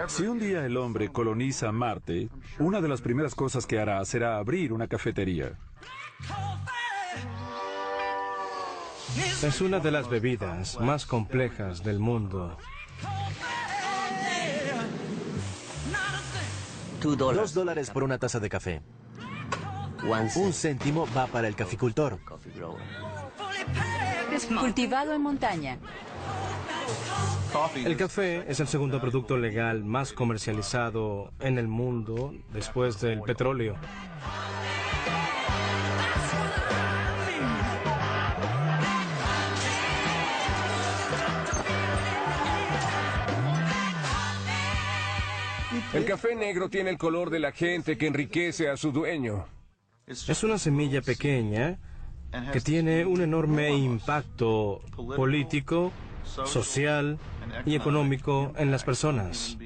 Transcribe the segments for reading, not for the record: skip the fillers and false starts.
Si un día el hombre coloniza Marte, una de las primeras cosas que hará será abrir una cafetería. Es una de las bebidas más complejas del mundo. $2 por una taza de café. 1 céntimo va para el caficultor. Cultivado en montaña. El café es el segundo producto legal más comercializado en el mundo después del petróleo. El café negro tiene el color de la gente que enriquece a su dueño. Es una semilla pequeña que tiene un enorme impacto político, social y económico en las personas.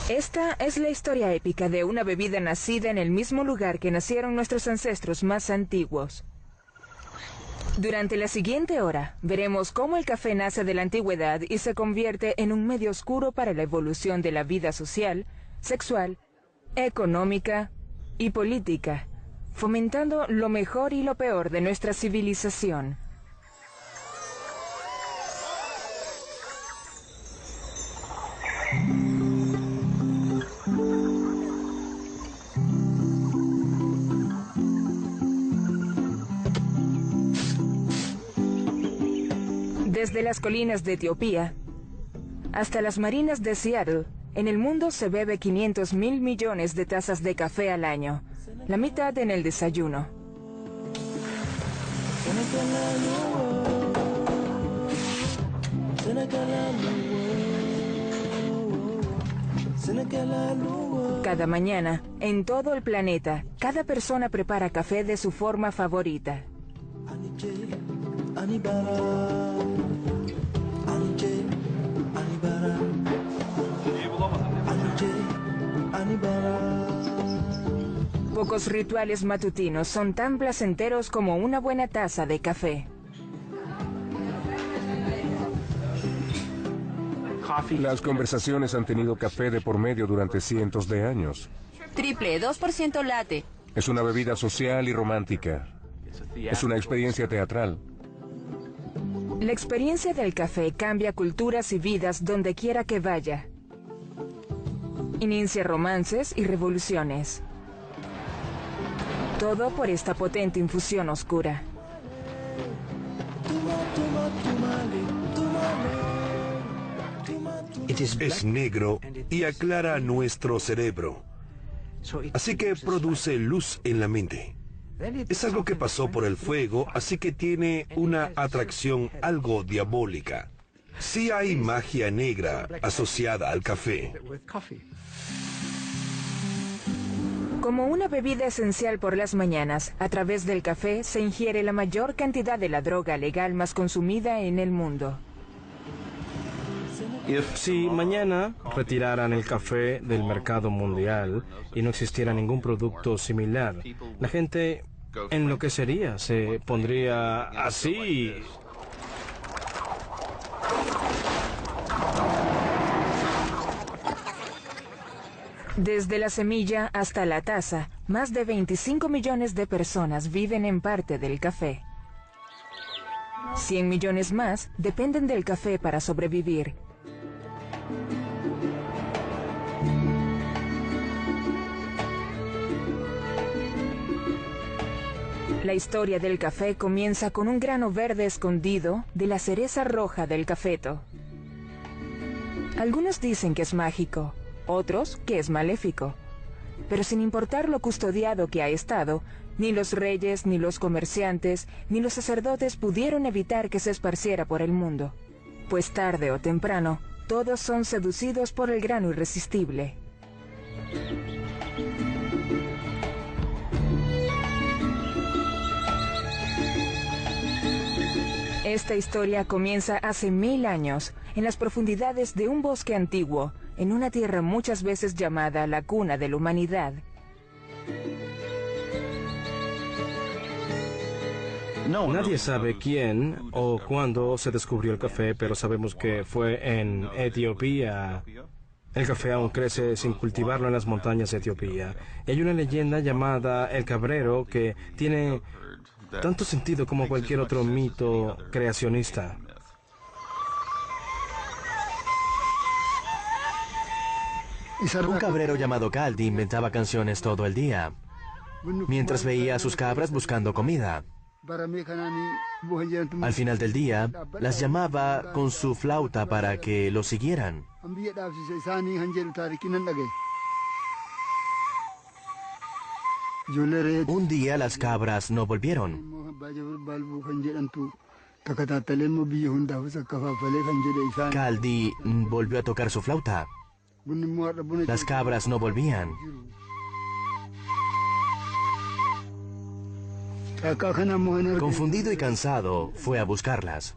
Esta es la historia épica de una bebida nacida en el mismo lugar que nacieron nuestros ancestros más antiguos. Durante la siguiente hora, veremos cómo el café nace de la antigüedad y se convierte en un medio oscuro para la evolución de la vida social, sexual, económica y política, fomentando lo mejor y lo peor de nuestra civilización. Desde las colinas de Etiopía hasta las marinas de Seattle, en el mundo se bebe 500.000 millones de tazas de café al año, la mitad en el desayuno. Cada mañana, en todo el planeta, cada persona prepara café de su forma favorita. Pocos rituales matutinos son tan placenteros como una buena taza de café. Las conversaciones han tenido café de por medio durante cientos de años. Triple, 2% latte. Es una bebida social y romántica. Es una experiencia teatral. La experiencia del café cambia culturas y vidas donde quiera que vaya. Inicia romances y revoluciones. Todo por esta potente infusión oscura. Es negro y aclara nuestro cerebro. Así que produce luz en la mente. Es algo que pasó por el fuego, así que tiene una atracción algo diabólica. Sí hay magia negra asociada al café. Como una bebida esencial por las mañanas, a través del café se ingiere la mayor cantidad de la droga legal más consumida en el mundo. Si mañana retiraran el café del mercado mundial y no existiera ningún producto similar, la gente enloquecería, se pondría así. Desde la semilla hasta la taza, más de 25 millones de personas viven en parte del café. 100 millones más dependen del café para sobrevivir. La historia del café comienza con un grano verde escondido de la cereza roja del cafeto. Algunos dicen que es mágico, otros que es maléfico. Pero sin importar lo custodiado que ha estado, ni los reyes, ni los comerciantes, ni los sacerdotes pudieron evitar que se esparciera por el mundo. Pues tarde o temprano, todos son seducidos por el grano irresistible. Esta historia comienza hace 1000 años, en las profundidades de un bosque antiguo, en una tierra muchas veces llamada la cuna de la humanidad. Nadie sabe quién o cuándo se descubrió el café, pero sabemos que fue en Etiopía. El café aún crece sin cultivarlo en las montañas de Etiopía. Y hay una leyenda llamada El Cabrero que tiene tanto sentido como cualquier otro mito creacionista. Un cabrero llamado Caldi inventaba canciones todo el día, mientras veía a sus cabras buscando comida. Al final del día, las llamaba con su flauta para que lo siguieran. Un día las cabras no volvieron. Caldi volvió a tocar su flauta. Las cabras no volvían. Confundido y cansado, fue a buscarlas.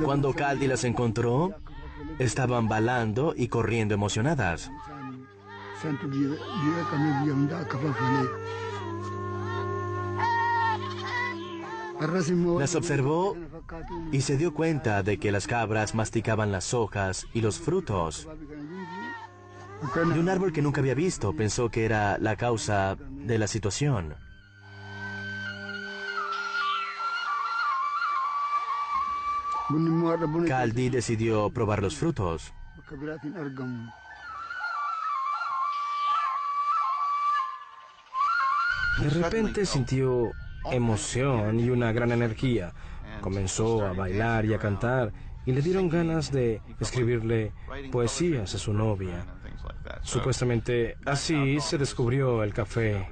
Cuando Caldi las encontró, estaban balando y corriendo emocionadas. Las observó y se dio cuenta de que las cabras masticaban las hojas y los frutos de un árbol que nunca había visto. Pensó que era la causa de la situación. Caldi decidió probar los frutos. De repente sintió emoción y una gran energía. Comenzó a bailar y a cantar y le dieron ganas de escribirle poesías a su novia. Supuestamente así se descubrió el café.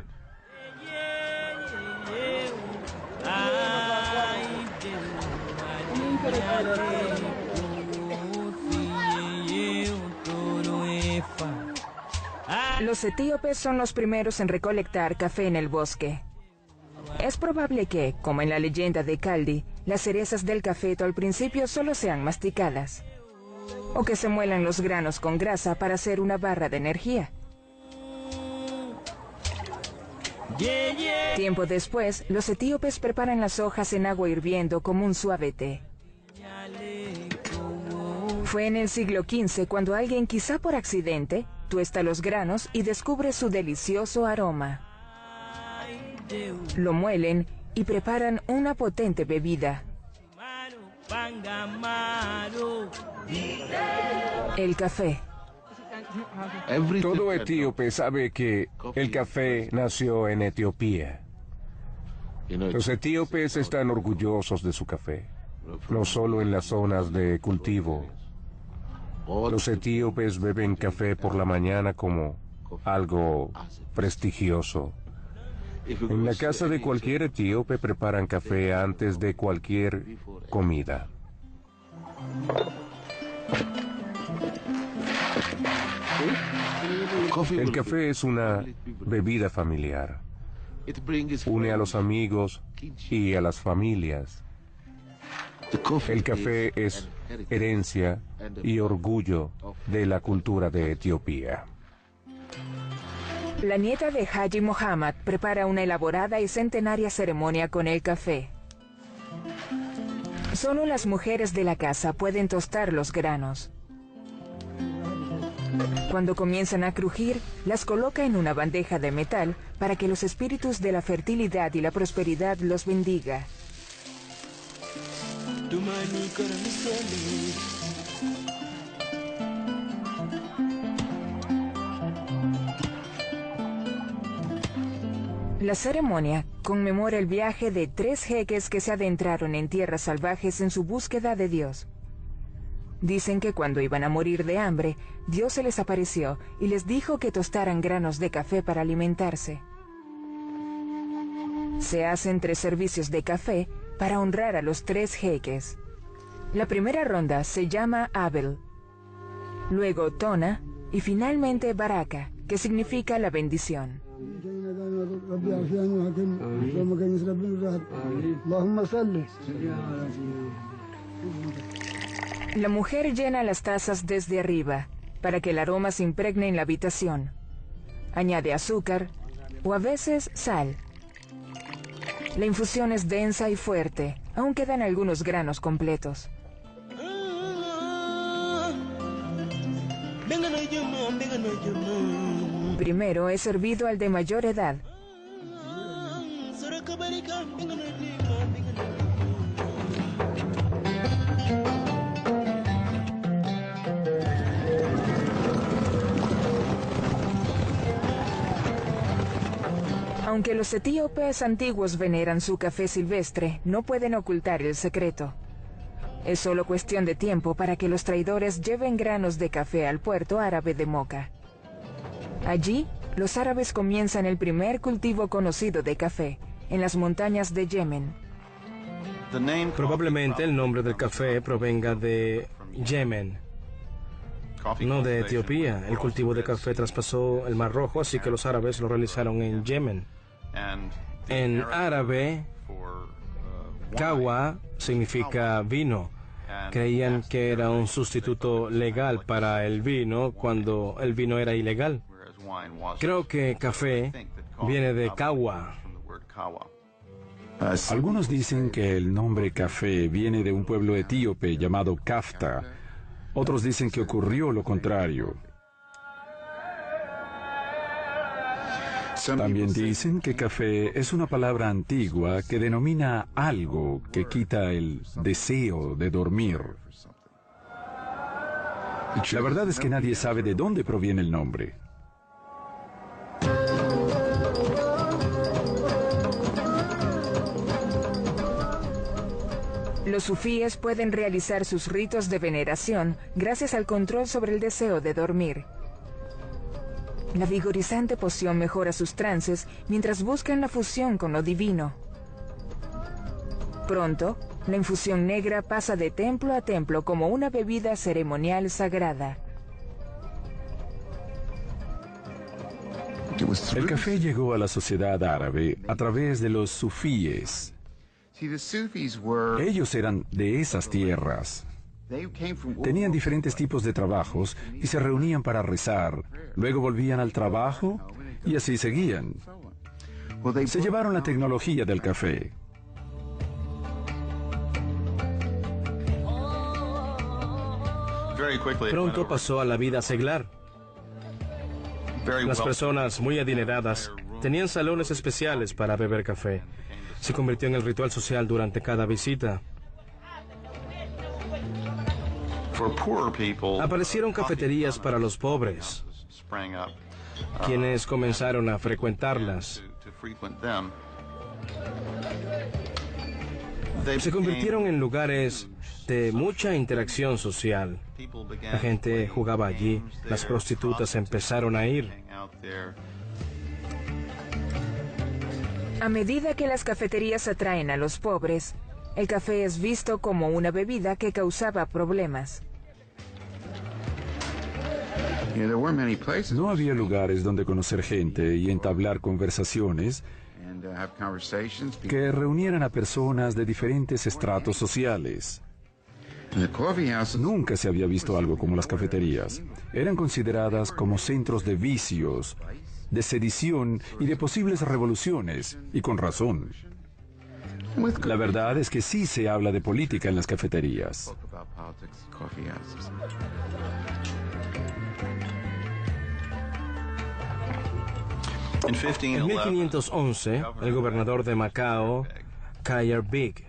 Los etíopes son los primeros en recolectar café en el bosque. Es probable que, como en la leyenda de Caldi, las cerezas del cafeto al principio solo sean masticadas, o que se muelan los granos con grasa para hacer una barra de energía. Tiempo después, los etíopes preparan las hojas en agua hirviendo como un suave té. Fue en el siglo XV cuando alguien, quizá por accidente, tuesta los granos y descubre su delicioso aroma. Lo muelen y preparan una potente bebida. El café. Todo etíope sabe que el café nació en Etiopía. Los etíopes están orgullosos de su café, no solo en las zonas de cultivo. Los etíopes beben café por la mañana como algo prestigioso. En la casa de cualquier etíope preparan café antes de cualquier comida. El café es una bebida familiar. Une a los amigos y a las familias. El café es herencia y orgullo de la cultura de Etiopía. La nieta de Haji Mohammad prepara una elaborada y centenaria ceremonia con el café. Solo las mujeres de la casa pueden tostar los granos. Cuando comienzan a crujir, las coloca en una bandeja de metal para que los espíritus de la fertilidad y la prosperidad los bendiga. La ceremonia conmemora el viaje de 3 jeques que se adentraron en tierras salvajes en su búsqueda de Dios. Dicen que cuando iban a morir de hambre, Dios se les apareció y les dijo que tostaran granos de café para alimentarse. Se hacen 3 servicios de café para honrar a los 3 jeques. La primera ronda se llama Abel, luego Tona y finalmente Baraka, que significa la bendición. La mujer llena las tazas desde arriba para que el aroma se impregne en la habitación. añade azúcar o a veces sal. La infusión es densa y fuerte, aún quedan algunos granos completos. Primero es servido al de mayor edad. Aunque los etíopes antiguos veneran su café silvestre, no pueden ocultar el secreto. Es solo cuestión de tiempo para que los traidores lleven granos de café al puerto árabe de Moca. Allí, los árabes comienzan el primer cultivo conocido de café, en las montañas de Yemen. Probablemente el nombre del café provenga de Yemen, no de Etiopía. El cultivo de café traspasó el Mar Rojo, así que los árabes lo realizaron en Yemen. En árabe, kawa significa vino. Creían que era un sustituto legal para el vino cuando el vino era ilegal. Creo que café viene de kawa. Algunos dicen que el nombre café viene de un pueblo etíope llamado Kafta. Otros dicen que ocurrió lo contrario. También dicen que café es una palabra antigua que denomina algo que quita el deseo de dormir. La verdad es que nadie sabe de dónde proviene el nombre. Los sufíes pueden realizar sus ritos de veneración gracias al control sobre el deseo de dormir. La vigorizante poción mejora sus trances mientras buscan la fusión con lo divino. Pronto, la infusión negra pasa de templo a templo como una bebida ceremonial sagrada. El café llegó a la sociedad árabe a través de los sufíes. Ellos eran de esas tierras. Tenían diferentes tipos de trabajos y se reunían para rezar. Luego volvían al trabajo y así seguían. Se llevaron la tecnología del café. Pronto pasó a la vida seglar. Las personas muy adineradas tenían salones especiales para beber café. Se convirtió en el ritual social durante cada visita. Aparecieron cafeterías para los pobres, quienes comenzaron a frecuentarlas. Se convirtieron en lugares de mucha interacción social. La gente jugaba allí, las prostitutas empezaron a ir. A medida que las cafeterías atraen a los pobres, el café es visto como una bebida que causaba problemas. No había lugares donde conocer gente y entablar conversaciones que reunieran a personas de diferentes estratos sociales. Nunca se había visto algo como las cafeterías. Eran consideradas como centros de vicios, de sedición y de posibles revoluciones, y con razón. La verdad es que sí se habla de política en las cafeterías. En 1511, el gobernador de Macao, Khair Beg,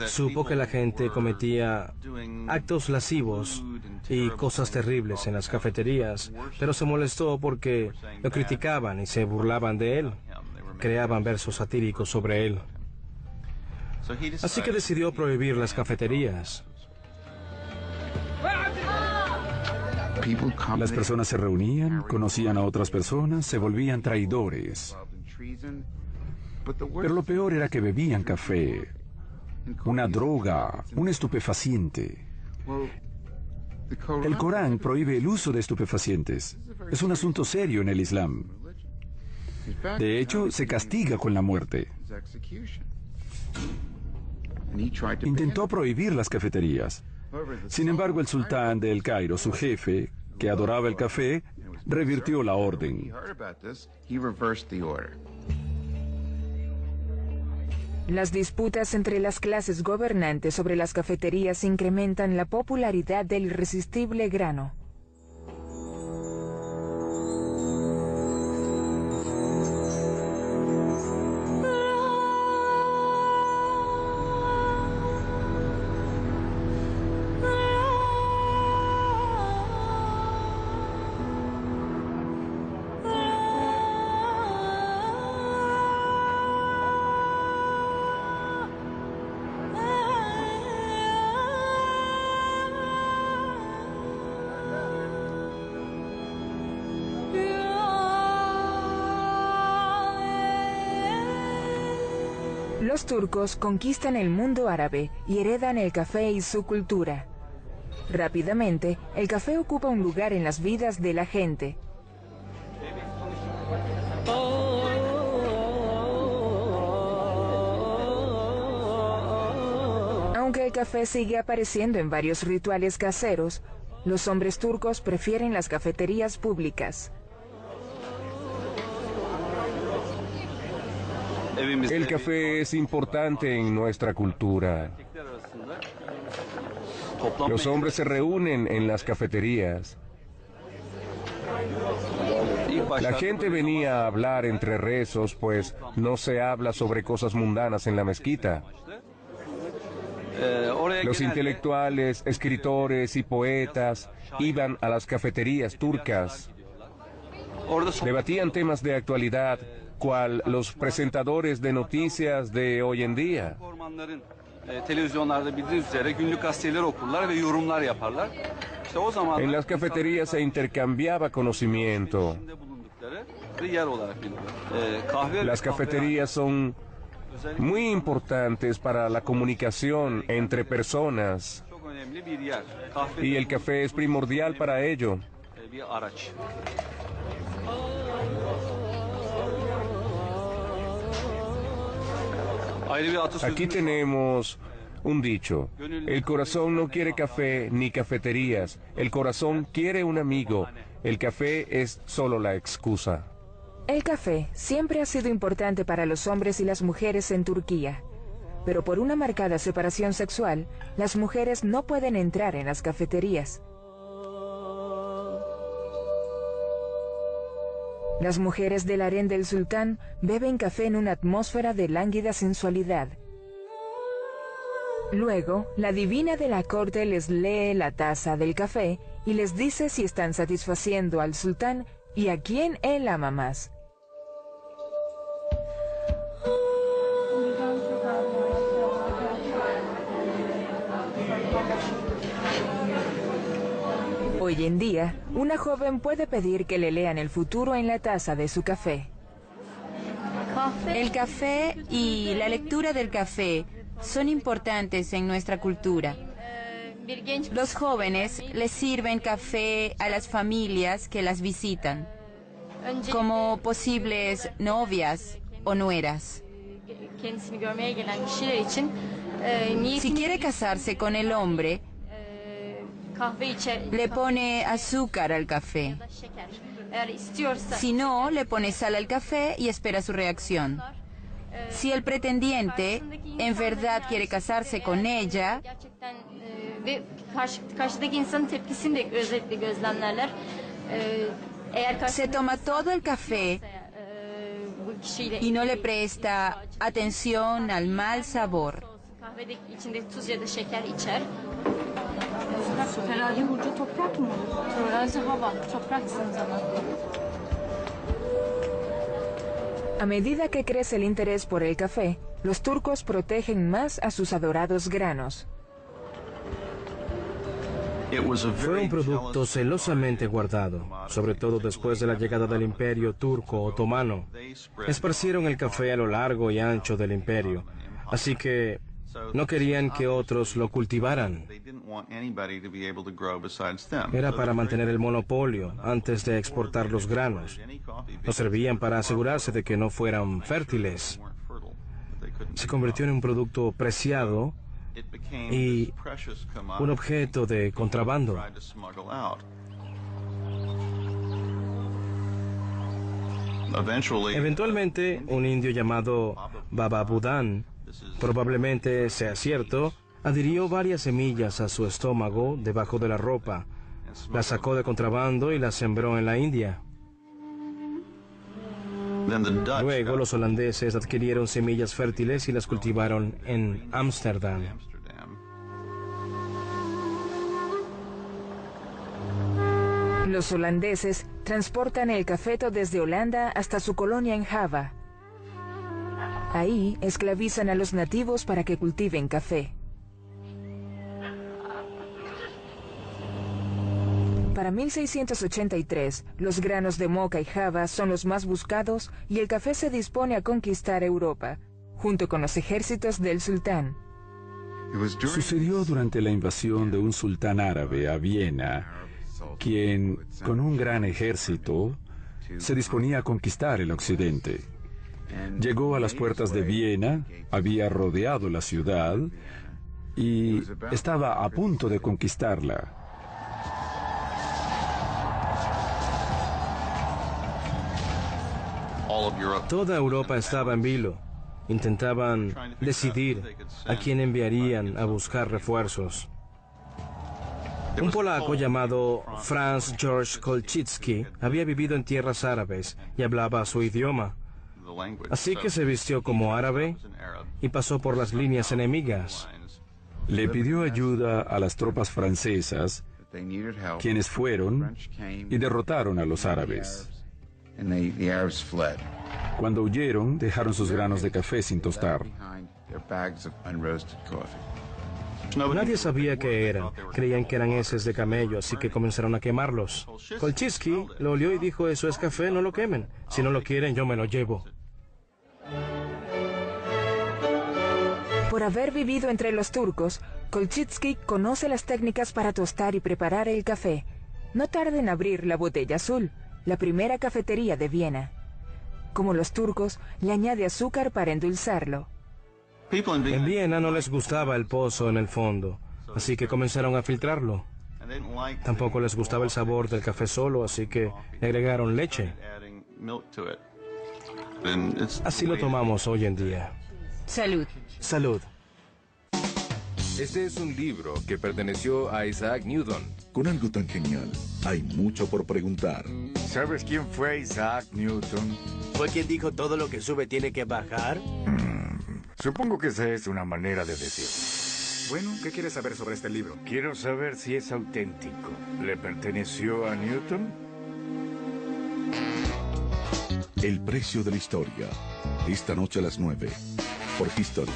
supo que la gente cometía actos lascivos y cosas terribles en las cafeterías, pero se molestó porque lo criticaban y se burlaban de él. Creaban versos satíricos sobre él. Así que decidió prohibir las cafeterías. Las personas se reunían, conocían a otras personas, se volvían traidores. Pero lo peor era que bebían café, una droga, un estupefaciente. El Corán prohíbe el uso de estupefacientes. Es un asunto serio en el Islam. De hecho, se castiga con la muerte. Intentó prohibir las cafeterías. Sin embargo, el sultán de El Cairo, su jefe, que adoraba el café, revirtió la orden. Las disputas entre las clases gobernantes sobre las cafeterías incrementan la popularidad del irresistible grano. Los turcos conquistan el mundo árabe y heredan el café y su cultura. Rápidamente, el café ocupa un lugar en las vidas de la gente. Aunque el café sigue apareciendo en varios rituales caseros, los hombres turcos prefieren las cafeterías públicas. El café es importante en nuestra cultura. Los hombres se reúnen en las cafeterías. La gente venía a hablar entre rezos, pues no se habla sobre cosas mundanas en la mezquita. Los intelectuales, escritores y poetas iban a las cafeterías turcas. Debatían temas de actualidad, cual los presentadores de noticias de hoy en día. En las cafeterías se intercambiaba conocimiento. Las cafeterías son muy importantes para la comunicación entre personas y el café es primordial para ello. Aquí tenemos un dicho: el corazón no quiere café ni cafeterías, el corazón quiere un amigo, el café es solo la excusa. El café siempre ha sido importante para los hombres y las mujeres en Turquía, pero por una marcada separación sexual, las mujeres no pueden entrar en las cafeterías. Las mujeres del harén del sultán beben café en una atmósfera de lánguida sensualidad. Luego, la divina de la corte les lee la taza del café y les dice si están satisfaciendo al sultán y a quién él ama más. Hoy en día, una joven puede pedir que le lean el futuro en la taza de su café. El café y la lectura del café son importantes en nuestra cultura. Los jóvenes les sirven café a las familias que las visitan, como posibles novias o nueras. Si quiere casarse con el hombre, le pone azúcar al café. Si no, le pone sal al café y espera su reacción. Si el pretendiente en verdad quiere casarse con ella, se toma todo el café y no le presta atención al mal sabor. A medida que crece el interés por el café, los turcos protegen más a sus adorados granos. Fue un producto celosamente guardado, sobre todo después de la llegada del Imperio Turco Otomano. Esparcieron el café a lo largo y ancho del imperio, así que no querían que otros lo cultivaran. Era para mantener el monopolio antes de exportar los granos. Los servían para asegurarse de que no fueran fértiles. Se convirtió en un producto preciado y un objeto de contrabando. Eventualmente, un indio llamado Baba Budán, probablemente sea cierto, adhirió varias semillas a su estómago debajo de la ropa, las sacó de contrabando y las sembró en la India. Luego los holandeses adquirieron semillas fértiles y las cultivaron en Ámsterdam. Los holandeses transportan el cafeto desde Holanda hasta su colonia en Java. Ahí esclavizan a los nativos para que cultiven café. Para 1683, los granos de moca y java son los más buscados y el café se dispone a conquistar Europa, junto con los ejércitos del sultán. Sucedió durante la invasión de un sultán árabe a Viena, quien, con un gran ejército, se disponía a conquistar el occidente. Llegó a las puertas de Viena, había rodeado la ciudad y estaba a punto de conquistarla. Toda Europa estaba en vilo. Intentaban decidir a quién enviarían a buscar refuerzos. Un polaco llamado Franz Georg Kolczycki había vivido en tierras árabes y hablaba su idioma. Así que se vistió como árabe y pasó por las líneas enemigas. Le pidió ayuda a las tropas francesas, quienes fueron y derrotaron a los árabes. Cuando huyeron, dejaron sus granos de café sin tostar. Nadie sabía qué eran. Creían que eran heces de camello, así que comenzaron a quemarlos. Kolczycki lo olió y dijo, eso es café, no lo quemen. Si no lo quieren, yo me lo llevo. Por haber vivido entre los turcos, Kolczycki conoce las técnicas para tostar y preparar el café. No tarda en abrir la Botella Azul, la primera cafetería de Viena. Como los turcos, le añade azúcar para endulzarlo. En Viena no les gustaba el pozo en el fondo, así que comenzaron a filtrarlo. Tampoco les gustaba el sabor del café solo, así que le agregaron leche. Así lo tomamos hoy en día. Salud. Salud. Este es un libro que perteneció a Isaac Newton. Con algo tan genial, hay mucho por preguntar. ¿Sabes quién fue Isaac Newton? ¿Fue quien dijo todo lo que sube tiene que bajar? Supongo que esa es una manera de decir. Bueno, ¿qué quieres saber sobre este libro? Quiero saber si es auténtico. ¿Le perteneció a Newton? El precio de la historia. Esta noche a las 9. Por History.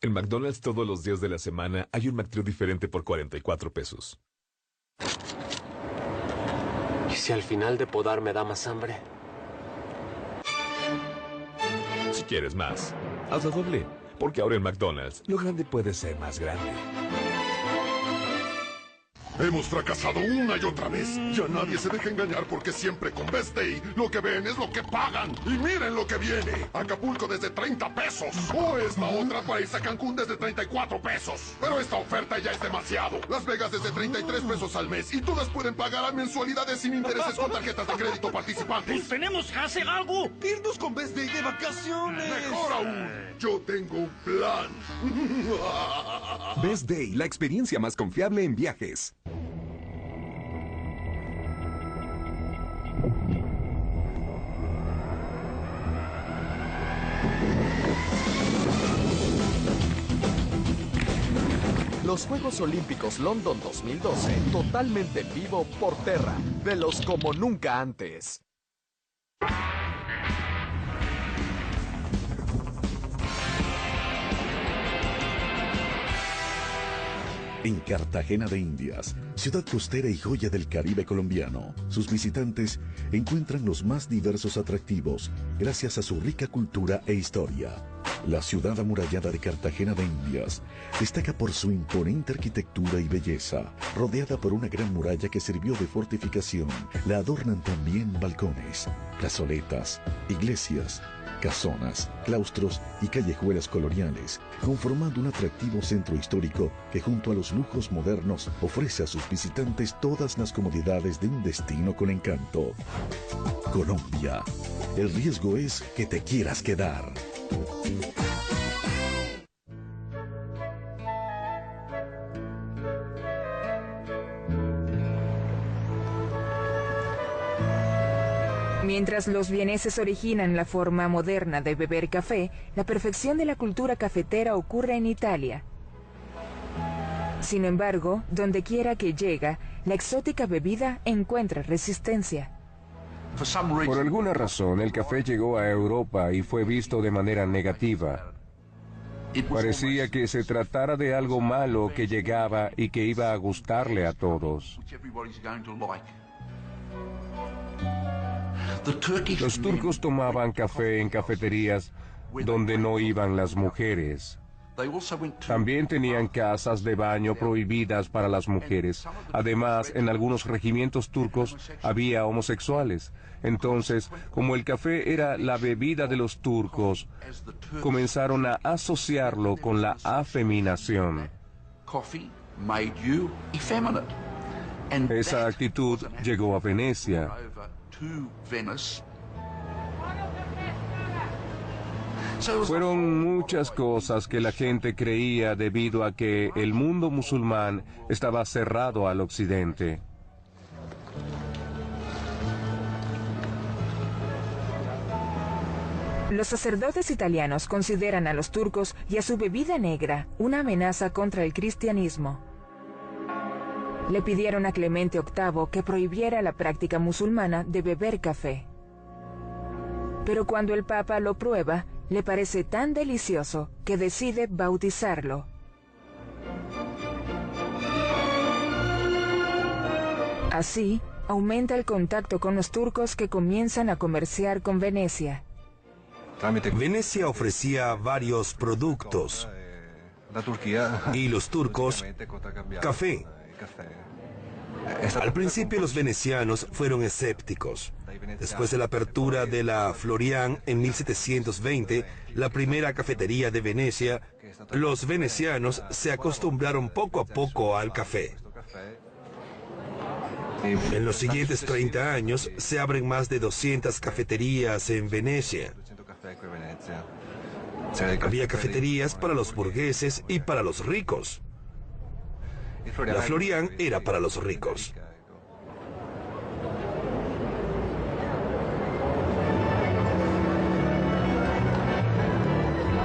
En McDonald's todos los días de la semana hay un McTrio diferente por 44 pesos. ¿Y si al final de podar me da más hambre? Si quieres más, hazlo doble. Porque ahora en McDonald's, lo grande puede ser más grande. Hemos fracasado una y otra vez. Ya nadie se deja engañar porque siempre con Best Day lo que ven es lo que pagan. Y miren lo que viene. Acapulco desde 30 pesos. O esta otra para irse a Cancún desde 34 pesos. Pero esta oferta ya es demasiado. Las Vegas desde 33 pesos al mes. Y todas pueden pagar a mensualidades sin intereses con tarjetas de crédito participantes. ¡Pues tenemos que hacer algo! ¡Irnos con Best Day de vacaciones! Mejor aún, yo tengo un plan. Best Day, la experiencia más confiable en viajes. Los Juegos Olímpicos London 2012, totalmente en vivo por Terra, velos como nunca antes. En Cartagena de Indias, ciudad costera y joya del Caribe colombiano, sus visitantes encuentran los más diversos atractivos gracias a su rica cultura e historia. La ciudad amurallada de Cartagena de Indias destaca por su imponente arquitectura y belleza. Rodeada por una gran muralla que sirvió de fortificación, la adornan también balcones, plazoletas, iglesias, casonas, claustros y callejuelas coloniales, conformando un atractivo centro histórico que junto a los lujos modernos ofrece a sus visitantes todas las comodidades de un destino con encanto. Colombia. El riesgo es que te quieras quedar. Mientras los vieneses originan la forma moderna de beber café, la perfección de la cultura cafetera ocurre en Italia. Sin embargo, donde quiera que llega, la exótica bebida encuentra resistencia. Por alguna razón, el café llegó a Europa y fue visto de manera negativa. Parecía que se tratara de algo malo que llegaba y que iba a gustarle a todos. Los turcos tomaban café en cafeterías donde no iban las mujeres. También tenían casas de baño prohibidas para las mujeres. Además, en algunos regimientos turcos había homosexuales. Entonces, como el café era la bebida de los turcos, comenzaron a asociarlo con la afeminación. Esa actitud llegó a Venecia. Fueron muchas cosas que la gente creía debido a que el mundo musulmán estaba cerrado al occidente. Los sacerdotes italianos consideran a los turcos y a su bebida negra una amenaza contra el cristianismo. Le pidieron a Clemente VIII que prohibiera la práctica musulmana de beber café. Pero cuando el Papa lo prueba, le parece tan delicioso que decide bautizarlo. Así, aumenta el contacto con los turcos que comienzan a comerciar con Venecia. Venecia ofrecía varios productos y los turcos, café. Al principio los venecianos fueron escépticos. Después de la apertura de la Florian en 1720, la primera cafetería de Venecia, los venecianos se acostumbraron poco a poco al café. En los siguientes 30 años se abren más de 200 cafeterías en Venecia. Había cafeterías para los burgueses y para los ricos. La Florian era para los ricos.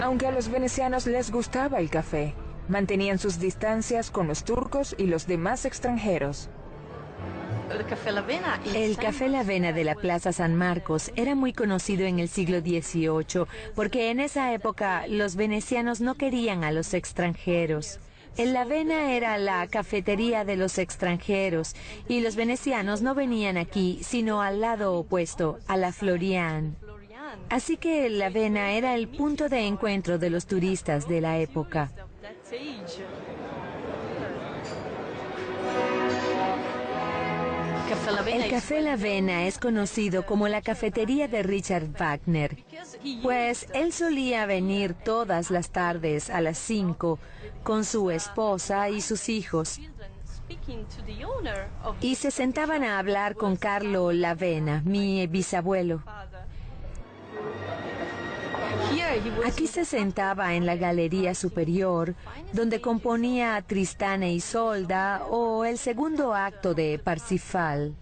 Aunque a los venecianos les gustaba el café, mantenían sus distancias con los turcos y los demás extranjeros. El café La Avena de la Plaza San Marcos era muy conocido en el siglo XVIII porque en esa época los venecianos no querían a los extranjeros. El La Avena era la cafetería de los extranjeros y los venecianos no venían aquí sino al lado opuesto, a la Florian. Así que el La Avena era el punto de encuentro de los turistas de la época. El Café La Avena es conocido como la cafetería de Richard Wagner, pues él solía venir todas las tardes a las 5 con su esposa y sus hijos, y se sentaban a hablar con Carlo La Avena, mi bisabuelo. Aquí se sentaba en la galería superior, donde componía Tristán e Isolda o el segundo acto de Parsifal.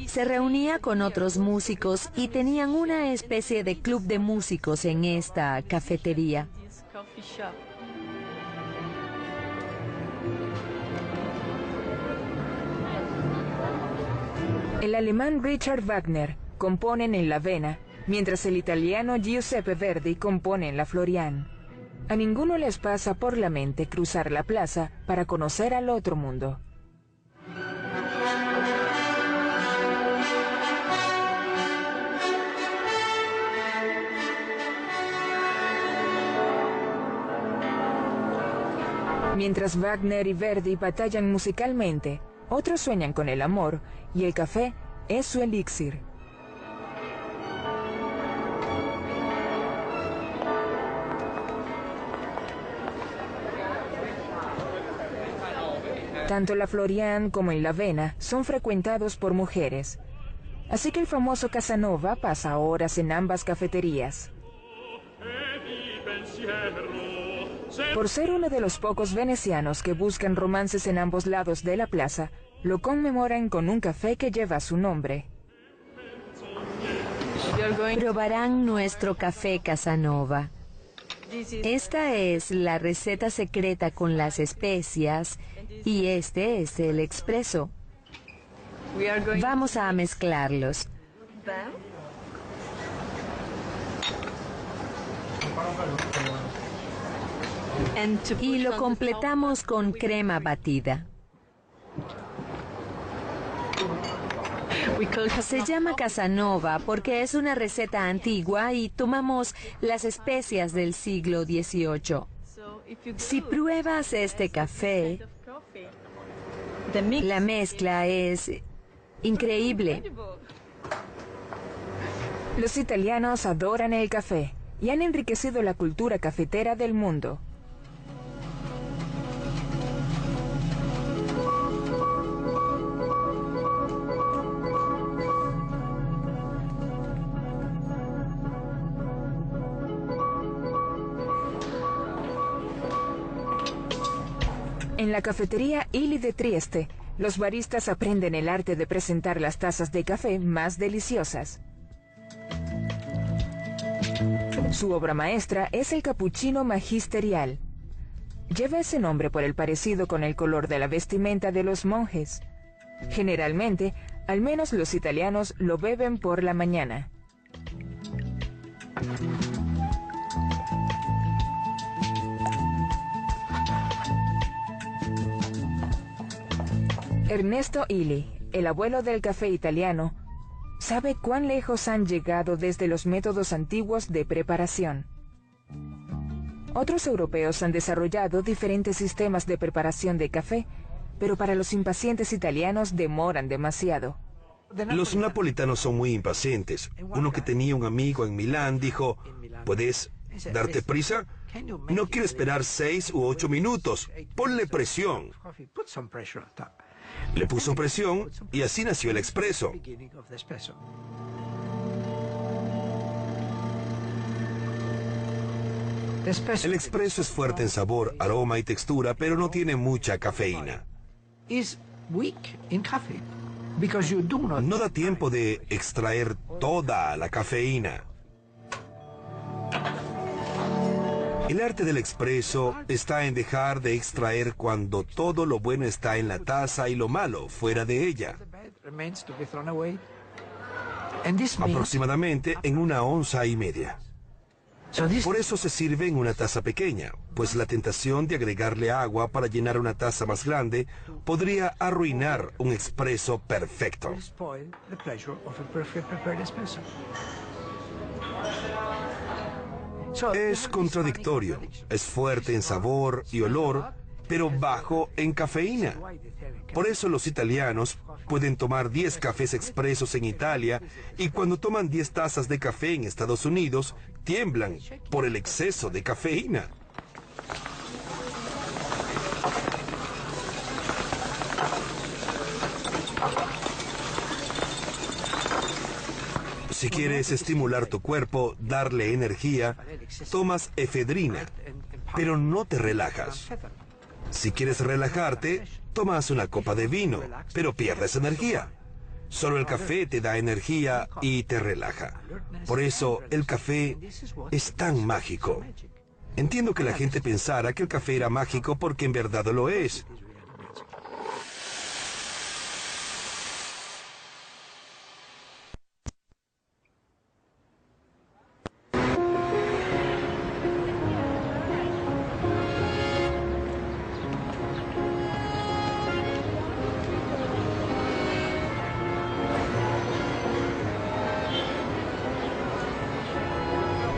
Se reunía con otros músicos y tenían una especie de club de músicos en esta cafetería. El alemán Richard Wagner compone en La Avena, mientras el italiano Giuseppe Verdi compone en la Florian. A ninguno les pasa por la mente cruzar la plaza para conocer al otro mundo. Mientras Wagner y Verdi batallan musicalmente, otros sueñan con el amor y el café es su elixir. Tanto la Florian como el La Avena son frecuentados por mujeres. Así que el famoso Casanova pasa horas en ambas cafeterías. Por ser uno de los pocos venecianos que buscan romances en ambos lados de la plaza, lo conmemoran con un café que lleva su nombre. Probarán nuestro café Casanova. Esta es la receta secreta con las especias y este es el expreso. Vamos a mezclarlos. Y lo completamos con crema batida. Se llama Casanova porque es una receta antigua y tomamos las especias del siglo XVIII. Si pruebas este café, la mezcla es increíble. Los italianos adoran el café y han enriquecido la cultura cafetera del mundo. En la cafetería Illy de Trieste, los baristas aprenden el arte de presentar las tazas de café más deliciosas. Su obra maestra es el cappuccino magisterial. Lleva ese nombre por el parecido con el color de la vestimenta de los monjes. Generalmente, al menos los italianos lo beben por la mañana. Ernesto Illy, el abuelo del café italiano, sabe cuán lejos han llegado desde los métodos antiguos de preparación. Otros europeos han desarrollado diferentes sistemas de preparación de café, pero para los impacientes italianos demoran demasiado. Los napolitanos son muy impacientes. Uno que tenía un amigo en Milán dijo, ¿puedes darte prisa? No quiero esperar 6 u 8 minutos. Ponle presión. Le puso presión y así nació el expreso. El expreso es fuerte en sabor, aroma y textura, pero no tiene mucha cafeína. No da tiempo de extraer toda la cafeína. El arte del expreso está en dejar de extraer cuando todo lo bueno está en la taza y lo malo fuera de ella. Aproximadamente en 1,5 onzas. Por eso se sirve en una taza pequeña, pues la tentación de agregarle agua para llenar una taza más grande podría arruinar un expreso perfecto. Es contradictorio, es fuerte en sabor y olor, pero bajo en cafeína. Por eso los italianos pueden tomar 10 cafés expresos en Italia y cuando toman 10 tazas de café en Estados Unidos, tiemblan por el exceso de cafeína. Si quieres estimular tu cuerpo, darle energía, tomas efedrina, pero no te relajas. Si quieres relajarte, tomas una copa de vino, pero pierdes energía. Solo el café te da energía y te relaja. Por eso el café es tan mágico. Entiendo que la gente pensara que el café era mágico porque en verdad lo es.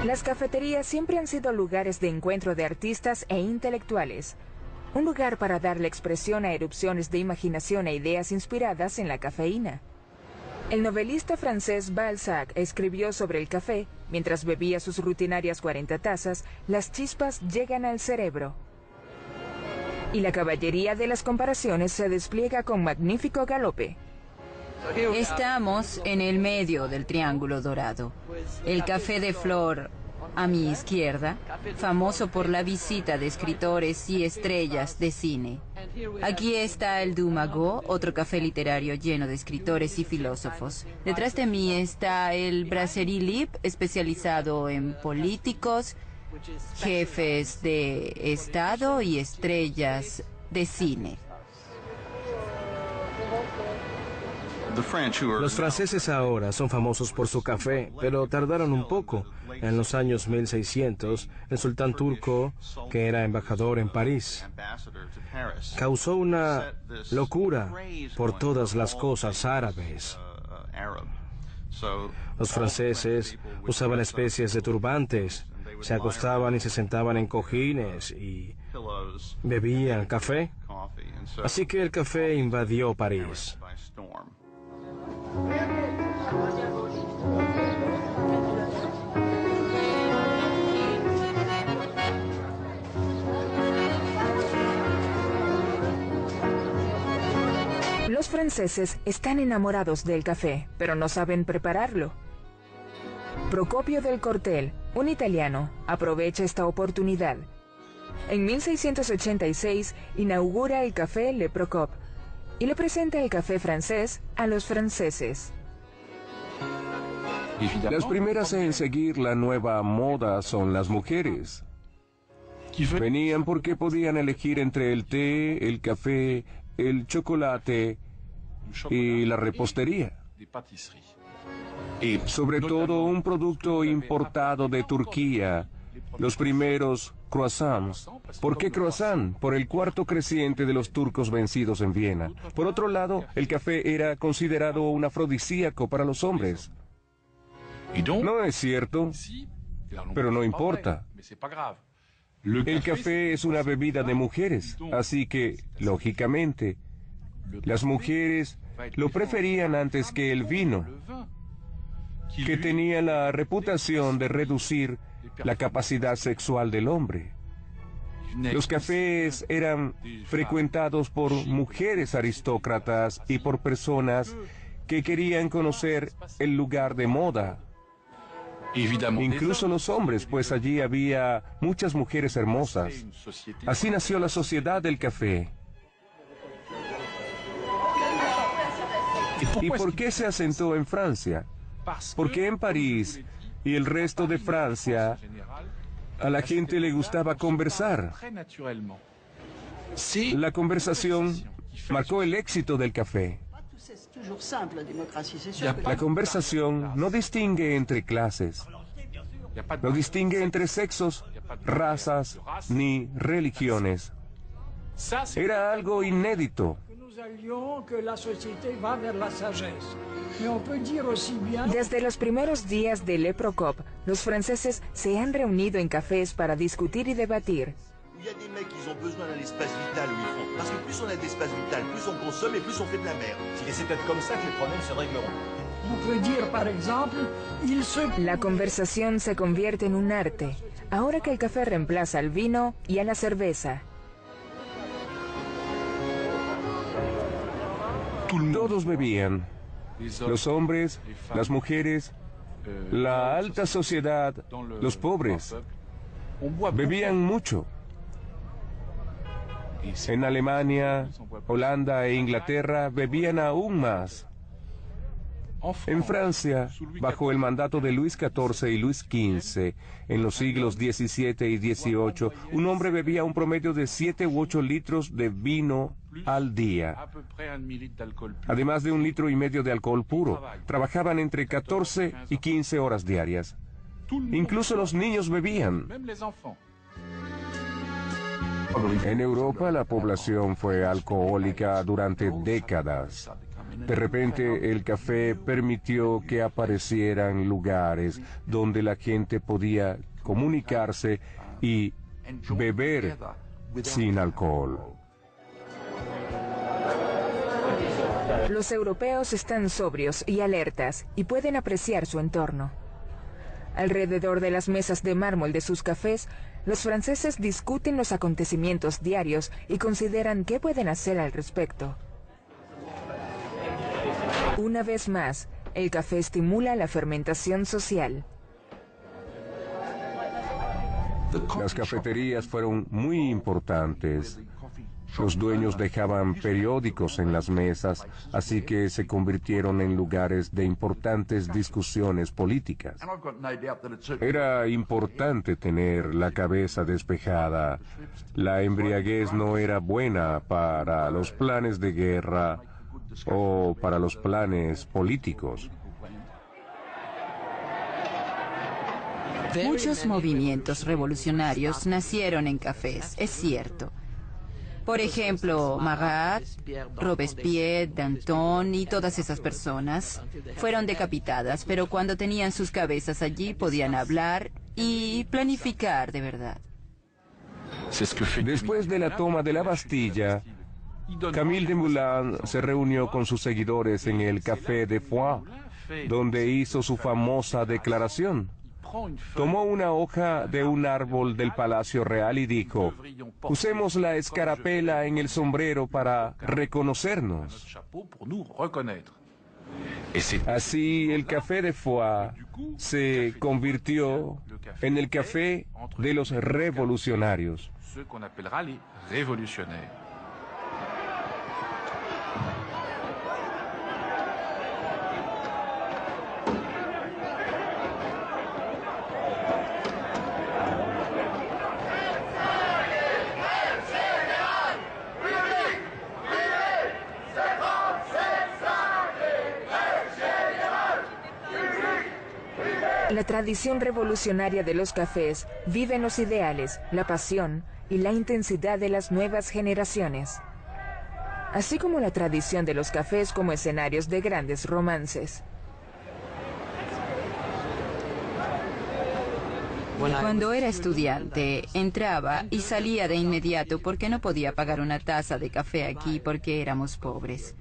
Las cafeterías siempre han sido lugares de encuentro de artistas e intelectuales. un lugar para darle expresión a erupciones de imaginación e ideas inspiradas en la cafeína. El novelista francés Balzac escribió sobre el café: mientras bebía sus rutinarias 40 tazas, las chispas llegan al cerebro. Y la caballería de las comparaciones se despliega con magnífico galope. Estamos en el medio del Triángulo Dorado. El café de flor a mi izquierda, famoso por la visita de escritores y estrellas de cine. Aquí está el Dumago, otro café literario lleno de escritores y filósofos. Detrás de mí está el Brasserie Libre, especializado en políticos, jefes de Estado y estrellas de cine. Los franceses ahora son famosos por su café, pero tardaron un poco. En los años 1600, el sultán turco, que era embajador en París, causó una locura por todas las cosas árabes. Los franceses usaban especies de turbantes, se acostaban y se sentaban en cojines y bebían café. Así que el café invadió París. Los franceses están enamorados del café, pero no saben prepararlo. Procopio del Cortel, un italiano, aprovecha esta oportunidad. En 1686 inaugura el café Le Procop y le presenta el café francés a los franceses. Las primeras en seguir la nueva moda son las mujeres. Venían porque podían elegir entre el té, el café, el chocolate y la repostería. Sobre todo un producto importado de Turquía, los primeros croissants. ¿Por qué croissant? Por el cuarto creciente de los turcos vencidos en Viena. Por otro lado, el café era considerado un afrodisíaco para los hombres. No es cierto, pero no importa. El café es una bebida de mujeres, así que, lógicamente, las mujeres lo preferían antes que el vino, que tenía la reputación de reducir la capacidad sexual del hombre. Los cafés eran frecuentados por mujeres aristócratas y por personas que querían conocer el lugar de moda. Incluso los hombres, pues allí había muchas mujeres hermosas. Así nació la sociedad del café. ¿Y por qué se asentó en Francia? Porque en París y el resto de Francia a la gente le gustaba conversar. La conversación marcó el éxito del café. La conversación no distingue entre clases, no distingue entre sexos, razas ni religiones. Era algo inédito. Desde los primeros días de Le Procop, los franceses se han reunido en cafés para discutir y debatir. Il y a des mecs qui ont besoin d'un espace vital où ils font. Parce que plus on a d'espace vital, plus on consomme et plus on fait de la merde. Et c'est peut-être comme ça que les problèmes se régleront. On peut dire, par exemple, La conversación se convierte en un arte, ahora que el café reemplaza al vino y a la cerveza. Todos bebían. Los hombres, las mujeres, la alta sociedad, los pobres. Bebían mucho. En Alemania, Holanda e Inglaterra bebían aún más. En Francia, bajo el mandato de Luis XIV y Luis XV, en los siglos XVII y XVIII, un hombre bebía un promedio de 7 u 8 litros de vino al día, además de 1,5 litros de alcohol puro. Trabajaban entre 14 y 15 horas diarias. Incluso los niños bebían. En Europa la población fue alcohólica durante décadas. De repente el café permitió que aparecieran lugares donde la gente podía comunicarse y beber sin alcohol. Los europeos están sobrios y alertas y pueden apreciar su entorno. Alrededor de las mesas de mármol de sus cafés, los franceses discuten los acontecimientos diarios y consideran qué pueden hacer al respecto. Una vez más, el café estimula la fermentación social. Las cafeterías fueron muy importantes. Los dueños dejaban periódicos en las mesas, así que se convirtieron en lugares de importantes discusiones políticas. Era importante tener la cabeza despejada. La embriaguez no era buena para los planes de guerra o para los planes políticos. Muchos movimientos revolucionarios nacieron en cafés, es cierto. Por ejemplo, Marat, Robespierre, Danton y todas esas personas fueron decapitadas, pero cuando tenían sus cabezas allí podían hablar y planificar de verdad. Después de la toma de la Bastilla, Camille Desmoulins se reunió con sus seguidores en el Café de Foix, donde hizo su famosa declaración. Tomó una hoja de un árbol del Palacio Real y dijo: usemos la escarapela en el sombrero para reconocernos. Así, el Café de Foix se convirtió en el café de los revolucionarios. La tradición revolucionaria de los cafés vive en los ideales, la pasión y la intensidad de las nuevas generaciones, así como la tradición de los cafés como escenarios de grandes romances. Cuando era estudiante, entraba y salía de inmediato porque no podía pagar una taza de café aquí porque éramos pobres.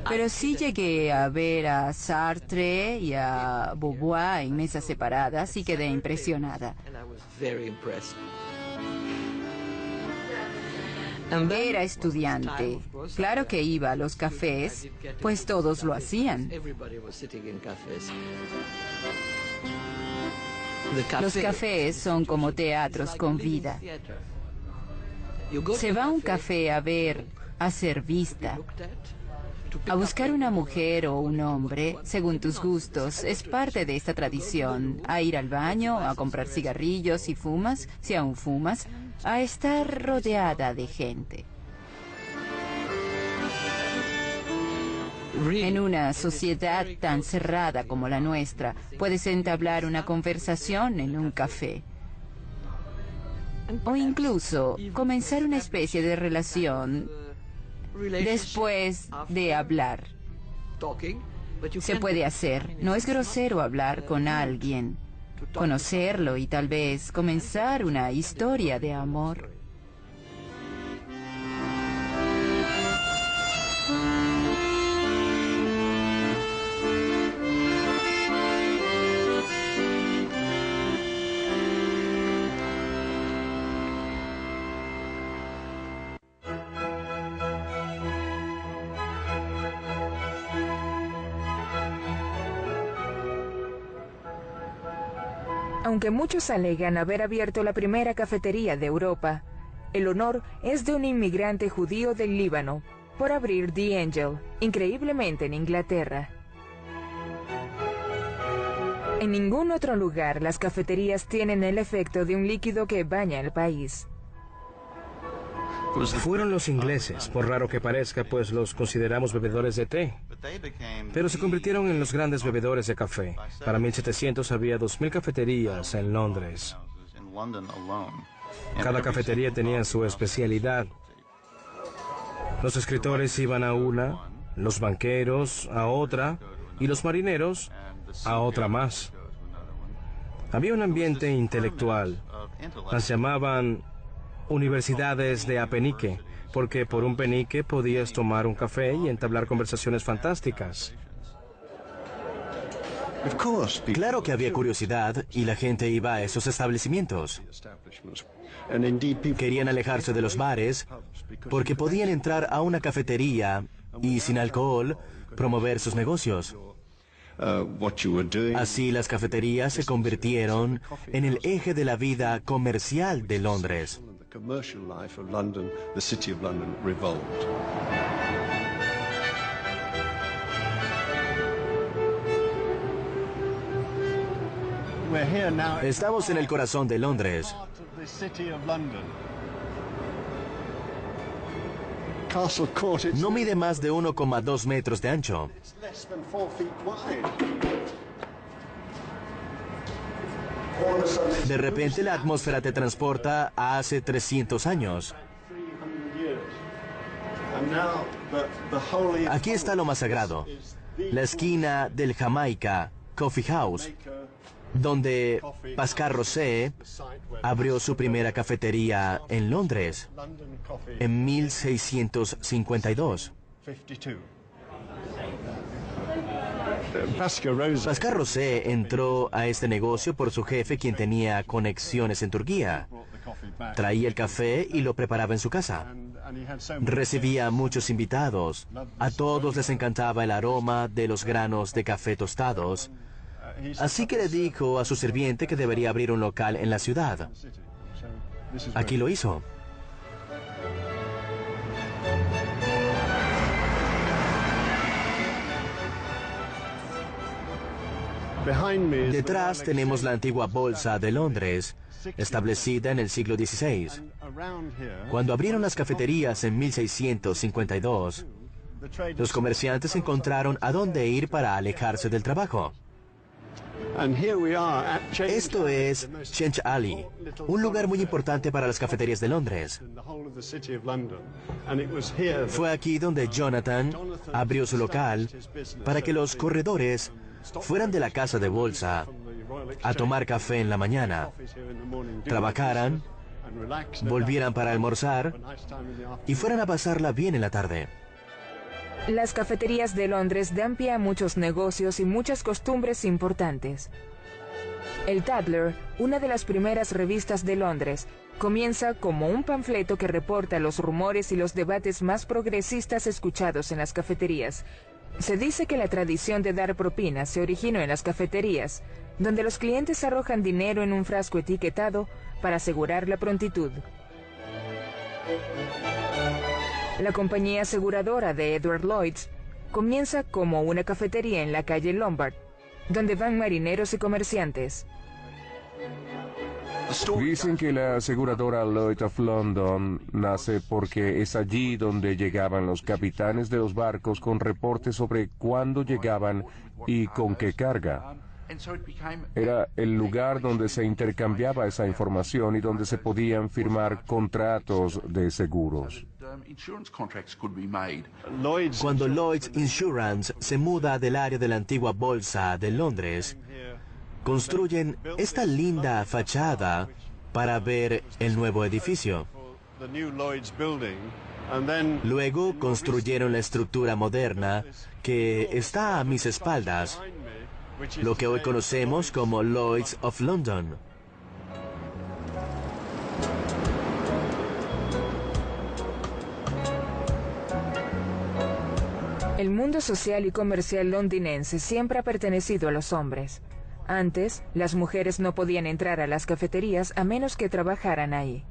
Pero sí llegué a ver a Sartre y a Beauvoir en mesas separadas y quedé impresionada. Era estudiante. Claro que iba a los cafés, pues todos lo hacían. Los cafés son como teatros con vida. Se va a un café a ver, a ser vista, a buscar una mujer o un hombre, según tus gustos. Es parte de esta tradición, a ir al baño, a comprar cigarrillos si fumas, si aún fumas, a estar rodeada de gente. En una sociedad tan cerrada como la nuestra, puedes entablar una conversación en un café. O incluso comenzar una especie de relación después de hablar. Se puede hacer. No es grosero hablar con alguien, conocerlo y tal vez comenzar una historia de amor. Aunque muchos alegan haber abierto la primera cafetería de Europa, el honor es de un inmigrante judío del Líbano por abrir The Angel, increíblemente en Inglaterra. En ningún otro lugar las cafeterías tienen el efecto de un líquido que baña el país. Fueron los ingleses, por raro que parezca, pues los consideramos bebedores de té. Pero se convirtieron en los grandes bebedores de café. Para 1700 había 2000 cafeterías en Londres. Cada cafetería tenía su especialidad. Los escritores iban a una, los banqueros a otra y los marineros a otra más. Había un ambiente intelectual. Las llamaban universidades de a penique, porque por un penique podías tomar un café y entablar conversaciones fantásticas. Claro que había curiosidad y la gente iba a esos establecimientos. Querían alejarse de los bares porque podían entrar a una cafetería y sin alcohol promover sus negocios. Así las cafeterías se convirtieron en el eje de la vida comercial de Londres. Estamos en el corazón de Londres. No mide más de 1,2 metros de ancho. De repente la atmósfera te transporta a hace 300 años. Aquí está lo más sagrado, la esquina del Jamaica Coffee House, donde Pascal Rosset abrió su primera cafetería en Londres en 1652. Pascal Rosset entró a este negocio por su jefe, quien tenía conexiones en Turquía. Traía el café y lo preparaba en su casa. Recibía a muchos invitados. A todos les encantaba el aroma de los granos de café tostados. Así que le dijo a su sirviente que debería abrir un local en la ciudad. Aquí lo hizo. Detrás tenemos la antigua Bolsa de Londres, establecida en el siglo XVI. Cuando abrieron las cafeterías en 1652, los comerciantes encontraron a dónde ir para alejarse del trabajo. Esto es Change Alley, un lugar muy importante para las cafeterías de Londres. Fue aquí donde Jonathan abrió su local para que los corredores fueran de la casa de bolsa a tomar café en la mañana, trabajaran, volvieran para almorzar y fueran a pasarla bien en la tarde. Las cafeterías de Londres dan pie a muchos negocios y muchas costumbres importantes. El Tatler, una de las primeras revistas de Londres, comienza como un panfleto que reporta los rumores y los debates más progresistas escuchados en las cafeterías. Se dice que la tradición de dar propinas se originó en las cafeterías, donde los clientes arrojan dinero en un frasco etiquetado para asegurar la prontitud. La compañía aseguradora de Edward Lloyd's comienza como una cafetería en la calle Lombard, donde van marineros y comerciantes. Dicen que la aseguradora Lloyd's of London nace porque es allí donde llegaban los capitanes de los barcos con reportes sobre cuándo llegaban y con qué carga. Era el lugar donde se intercambiaba esa información y donde se podían firmar contratos de seguros. Cuando Lloyd's Insurance se muda del área de la antigua Bolsa de Londres, construyen esta linda fachada para ver el nuevo edificio. Luego construyeron la estructura moderna que está a mis espaldas, lo que hoy conocemos como Lloyd's of London. El mundo social y comercial londinense siempre ha pertenecido a los hombres. Antes, las mujeres no podían entrar a las cafeterías a menos que trabajaran ahí.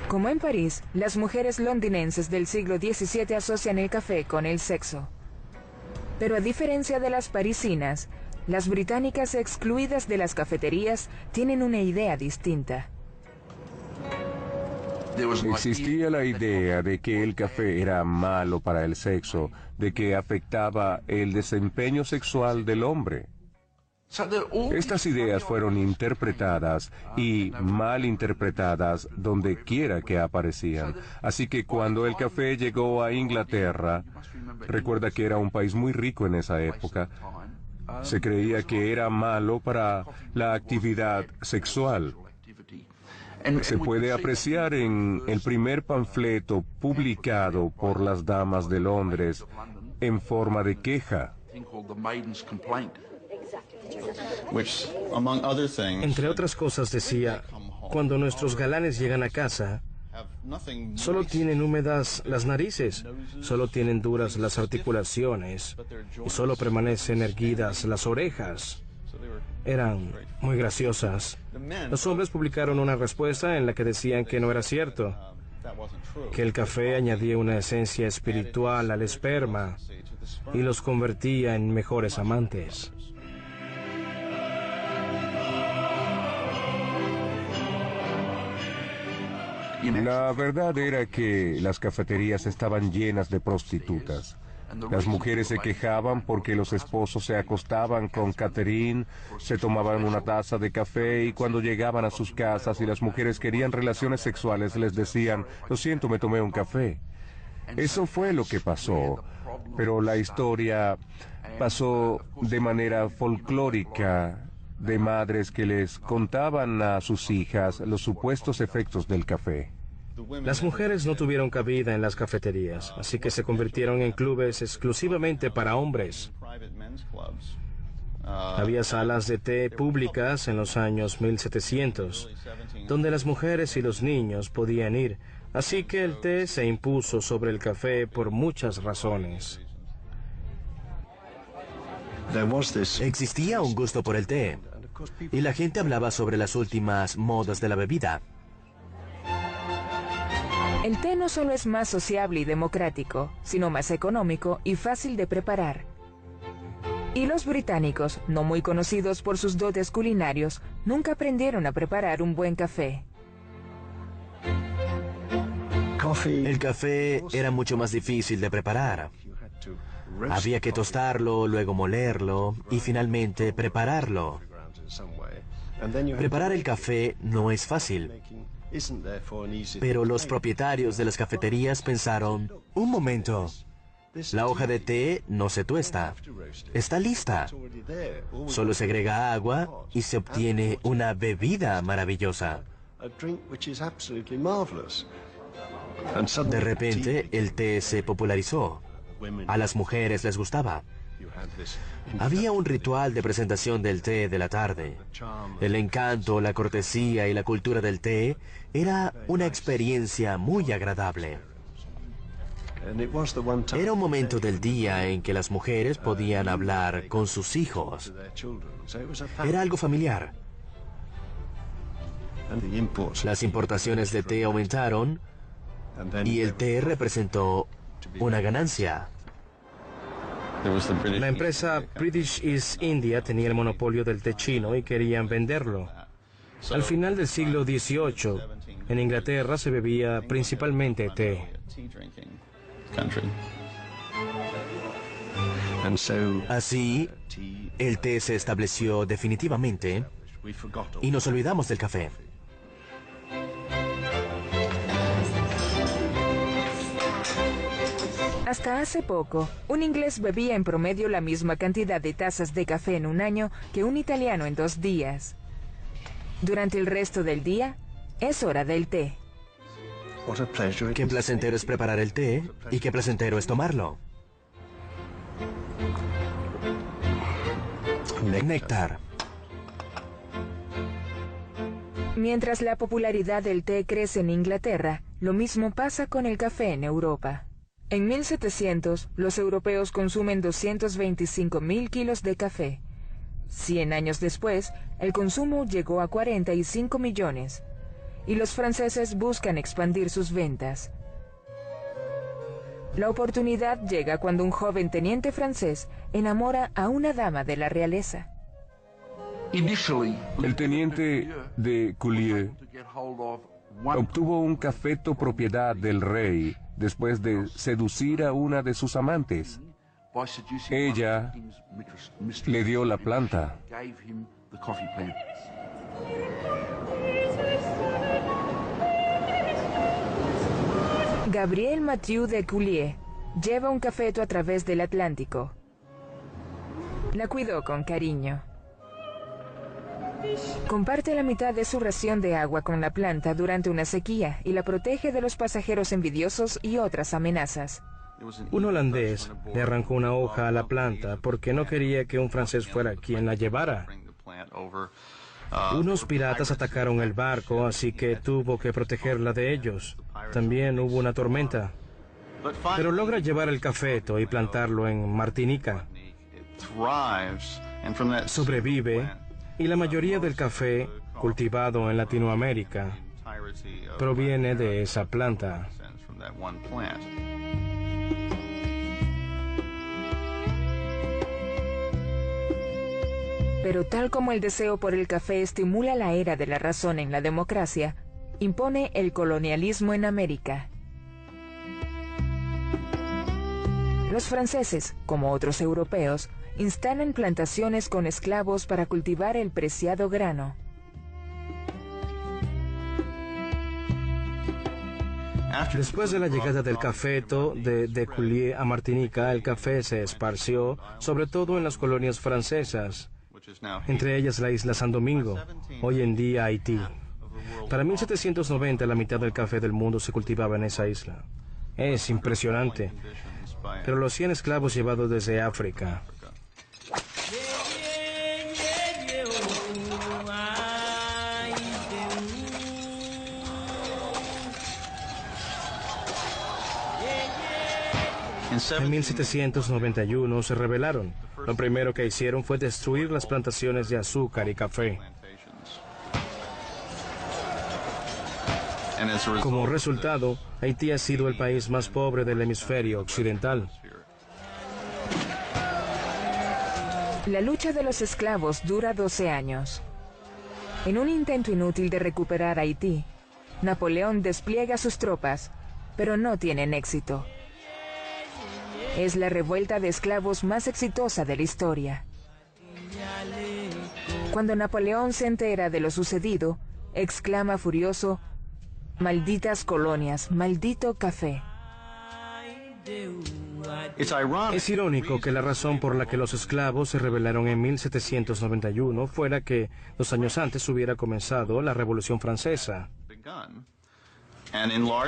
Como en París, las mujeres londinenses del siglo XVII asocian el café con el sexo. Pero a diferencia de las parisinas, las británicas excluidas de las cafeterías tienen una idea distinta. Existía la idea de que el café era malo para el sexo, de que afectaba el desempeño sexual del hombre. Estas ideas fueron interpretadas y mal interpretadas donde quiera que aparecían. Así que cuando el café llegó a Inglaterra, recuerda que era un país muy rico en esa época, se creía que era malo para la actividad sexual. Se puede apreciar en el primer panfleto publicado por las damas de Londres en forma de queja. Entre otras cosas decía, cuando nuestros galanes llegan a casa, solo tienen húmedas las narices, solo tienen duras las articulaciones y solo permanecen erguidas las orejas. Eran muy graciosas. Los hombres publicaron una respuesta en la que decían que no era cierto, que el café añadía una esencia espiritual al esperma y los convertía en mejores amantes. La verdad era que las cafeterías estaban llenas de prostitutas. Las mujeres se quejaban porque los esposos se acostaban con Catherine, se tomaban una taza de café y cuando llegaban a sus casas y las mujeres querían relaciones sexuales les decían, lo siento, me tomé un café. Eso fue lo que pasó, pero la historia pasó de manera folclórica, de madres que les contaban a sus hijas los supuestos efectos del café. Las mujeres no tuvieron cabida en las cafeterías, así que se convirtieron en clubes exclusivamente para hombres. Había salas de té públicas en los años 1700, donde las mujeres y los niños podían ir, así que el té se impuso sobre el café por muchas razones. Existía un gusto por el té, y la gente hablaba sobre las últimas modas de la bebida. El té no solo es más sociable y democrático, sino más económico y fácil de preparar. Y los británicos, no muy conocidos por sus dotes culinarios, nunca aprendieron a preparar un buen café. El café era mucho más difícil de preparar. Había que tostarlo, luego molerlo y finalmente prepararlo. Preparar el café no es fácil. Pero los propietarios de las cafeterías pensaron, un momento, la hoja de té no se tuesta, está lista. Solo se agrega agua y se obtiene una bebida maravillosa. De repente, el té se popularizó. A las mujeres les gustaba. Había un ritual de presentación del té de la tarde. El encanto, la cortesía y la cultura del té era una experiencia muy agradable. Era un momento del día en que las mujeres podían hablar con sus hijos. Era algo familiar. Las importaciones de té aumentaron y el té representó una ganancia. La empresa British East India tenía el monopolio del té chino y querían venderlo. Al final del siglo XVIII, en Inglaterra se bebía principalmente té. Así, el té se estableció definitivamente y nos olvidamos del café. Hasta hace poco, un inglés bebía en promedio la misma cantidad de tazas de café en un año que un italiano en 2 días. Durante el resto del día, es hora del té. Qué placentero es preparar el té y qué placentero es tomarlo. Néctar. Mientras la popularidad del té crece en Inglaterra, lo mismo pasa con el café en Europa. En 1700, los europeos consumen 225.000 kilos de café. 100 años después, el consumo llegó a 45 millones. Y los franceses buscan expandir sus ventas. La oportunidad llega cuando un joven teniente francés enamora a una dama de la realeza. El teniente de Coulieu obtuvo un cafeto propiedad del rey después de seducir a una de sus amantes. Ella le dio la planta. Gabriel Mathieu de Coulieu lleva un cafeto a través del Atlántico. La cuidó con cariño. Comparte la mitad de su ración de agua con la planta durante una sequía y la protege de los pasajeros envidiosos y otras amenazas. Un holandés le arrancó una hoja a la planta porque no quería que un francés fuera quien la llevara. Unos piratas atacaron el barco, así que tuvo que protegerla de ellos. También hubo una tormenta. Pero logra llevar el cafeto y plantarlo en Martinica. Sobrevive, y la mayoría del café cultivado en Latinoamérica proviene de esa planta. Pero tal como el deseo por el café estimula la era de la razón en la democracia, impone el colonialismo en América. Los franceses, como otros europeos, instalan plantaciones con esclavos para cultivar el preciado grano. Después de la llegada del cafeto de Culier a Martinica, el café se esparció, sobre todo en las colonias francesas, entre ellas la isla San Domingo, hoy en día Haití. Para 1790 la mitad del café del mundo se cultivaba en esa isla. Es impresionante. Pero los 100 esclavos llevados desde África. En 1791 se rebelaron. Lo primero que hicieron fue destruir las plantaciones de azúcar y café. Como resultado, Haití ha sido el país más pobre del hemisferio occidental. La lucha de los esclavos dura 12 años. En un intento inútil de recuperar Haití, Napoleón despliega sus tropas, pero no tienen éxito. Es la revuelta de esclavos más exitosa de la historia. Cuando Napoleón se entera de lo sucedido, exclama furioso: «Malditas colonias, maldito café». Es irónico que la razón por la que los esclavos se rebelaron en 1791 fuera que 2 años antes hubiera comenzado la Revolución Francesa.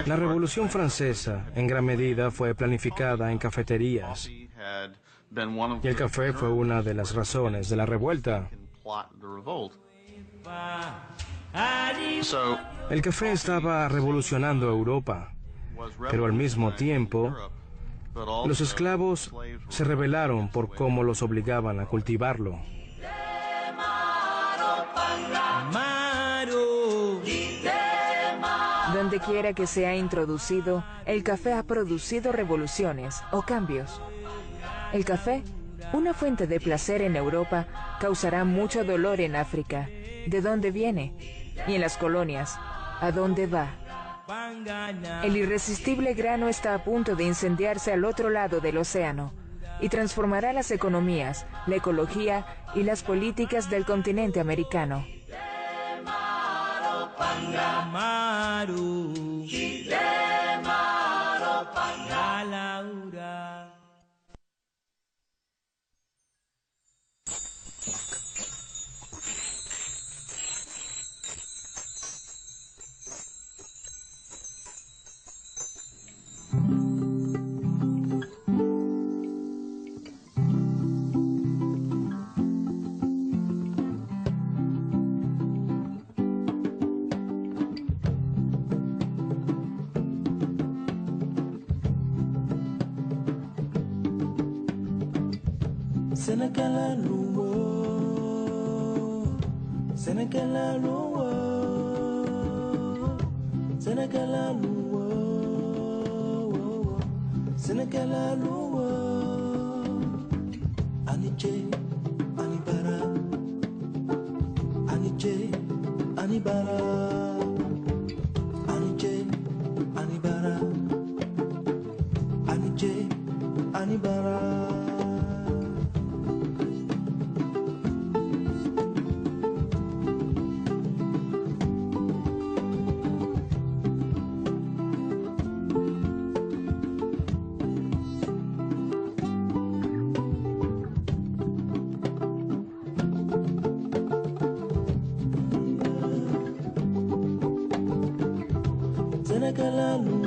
La Revolución Francesa, en gran medida, fue planificada en cafeterías, y el café fue una de las razones de la revuelta. El café estaba revolucionando Europa, pero al mismo tiempo, los esclavos se rebelaron por cómo los obligaban a cultivarlo. Donde quiera que se ha introducido, el café ha producido revoluciones o cambios. El café, una fuente de placer en Europa, causará mucho dolor en África. ¿De dónde viene? Y en las colonias, ¿a dónde va? El irresistible grano está a punto de incendiarse al otro lado del océano y transformará las economías, la ecología y las políticas del continente americano. Senekala luwo, Senekala luwo, Senekala luwo, Senekala luwo. Aniche, anibara, Aniche, anibara, Aniche, anibara, Aniche, anibara. que la luna